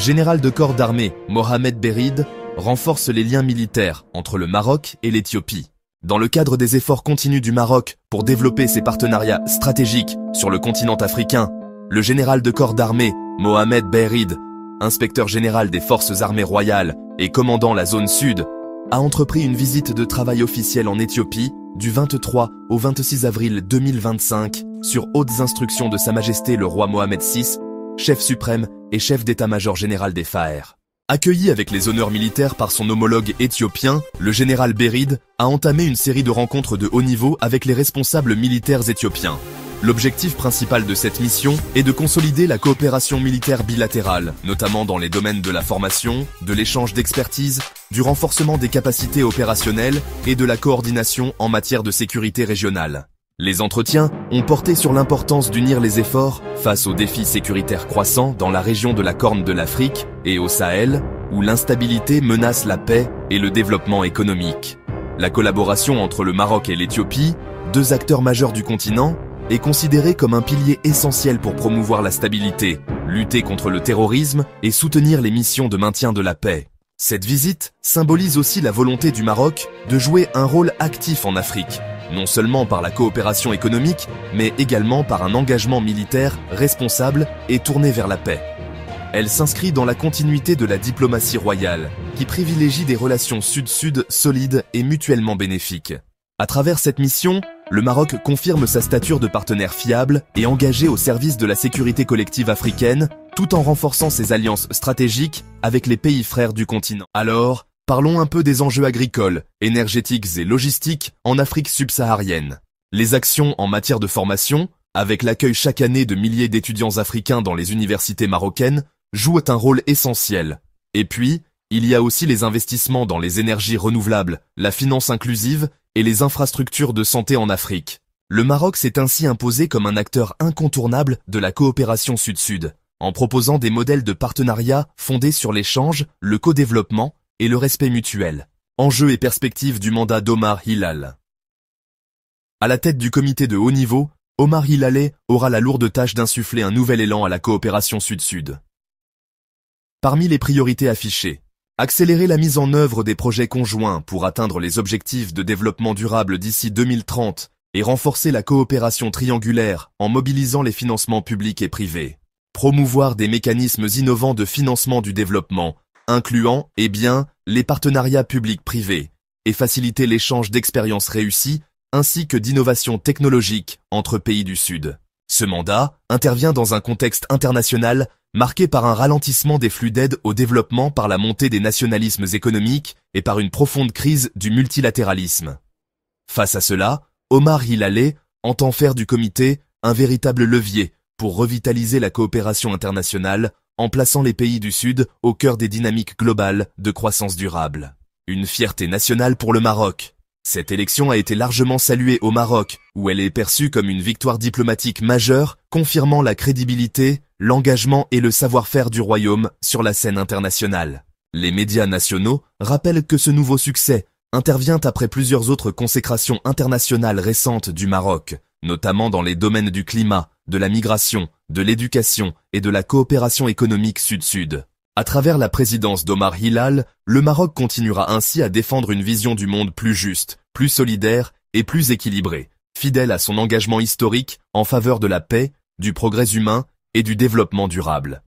général de corps d'armée, Mohamed Berid, renforce les liens militaires entre le Maroc et l'Éthiopie. Dans le cadre des efforts continus du Maroc pour développer ses partenariats stratégiques sur le continent africain, le général de corps d'armée, Mohamed Berid, inspecteur général des forces armées royales et commandant la zone sud, a entrepris une visite de travail officielle en Éthiopie du 23 au 26 avril 2025 sur hautes instructions de Sa Majesté le roi Mohamed VI, chef suprême et chef d'état-major général des FAR. Accueilli avec les honneurs militaires par son homologue éthiopien, le général Berid a entamé une série de rencontres de haut niveau avec les responsables militaires éthiopiens. L'objectif principal de cette mission est de consolider la coopération militaire bilatérale, notamment dans les domaines de la formation, de l'échange d'expertise, du renforcement des capacités opérationnelles et de la coordination en matière de sécurité régionale. Les entretiens ont porté sur l'importance d'unir les efforts face aux défis sécuritaires croissants dans la région de la Corne de l'Afrique et au Sahel, où l'instabilité menace la paix et le développement économique. La collaboration entre le Maroc et l'Éthiopie, deux acteurs majeurs du continent, est considérée comme un pilier essentiel pour promouvoir la stabilité, lutter contre le terrorisme et soutenir les missions de maintien de la paix. Cette visite symbolise aussi la volonté du Maroc de jouer un rôle actif en Afrique, non seulement par la coopération économique, mais également par un engagement militaire responsable et tourné vers la paix. Elle s'inscrit dans la continuité de la diplomatie royale, qui privilégie des relations sud-sud solides et mutuellement bénéfiques. À travers cette mission, le Maroc confirme sa stature de partenaire fiable et engagé au service de la sécurité collective africaine, tout en renforçant ses alliances stratégiques avec les pays frères du continent. Alors, parlons un peu des enjeux agricoles, énergétiques et logistiques en Afrique subsaharienne. Les actions en matière de formation, avec l'accueil chaque année de milliers d'étudiants africains dans les universités marocaines, jouent un rôle essentiel. Et puis, il y a aussi les investissements dans les énergies renouvelables, la finance inclusive et les infrastructures de santé en Afrique. Le Maroc s'est ainsi imposé comme un acteur incontournable de la coopération sud-sud, en proposant des modèles de partenariat fondés sur l'échange, le co-développement et le respect mutuel. Enjeux et perspectives du mandat d'Omar Hilal. À la tête du comité de haut niveau, Omar Hilal aura la lourde tâche d'insuffler un nouvel élan à la coopération sud-sud. Parmi les priorités affichées, accélérer la mise en œuvre des projets conjoints pour atteindre les objectifs de développement durable d'ici 2030 et renforcer la coopération triangulaire en mobilisant les financements publics et privés. Promouvoir des mécanismes innovants de financement du développement, incluant, les partenariats publics-privés, et faciliter l'échange d'expériences réussies ainsi que d'innovations technologiques entre pays du Sud. Ce mandat intervient dans un contexte international marqué par un ralentissement des flux d'aide au développement par la montée des nationalismes économiques et par une profonde crise du multilatéralisme. Face à cela, Omar Hilal entend faire du comité un véritable levier pour revitaliser la coopération internationale en plaçant les pays du Sud au cœur des dynamiques globales de croissance durable. Une fierté nationale pour le Maroc. Cette élection a été largement saluée au Maroc, où elle est perçue comme une victoire diplomatique majeure, confirmant la crédibilité, l'engagement et le savoir-faire du royaume sur la scène internationale. Les médias nationaux rappellent que ce nouveau succès intervient après plusieurs autres consécrations internationales récentes du Maroc, notamment dans les domaines du climat, de la migration, de l'éducation et de la coopération économique sud-sud. À travers la présidence d'Omar Hilal, le Maroc continuera ainsi à défendre une vision du monde plus juste, plus solidaire et plus équilibrée, fidèle à son engagement historique en faveur de la paix, du progrès humain et du développement durable.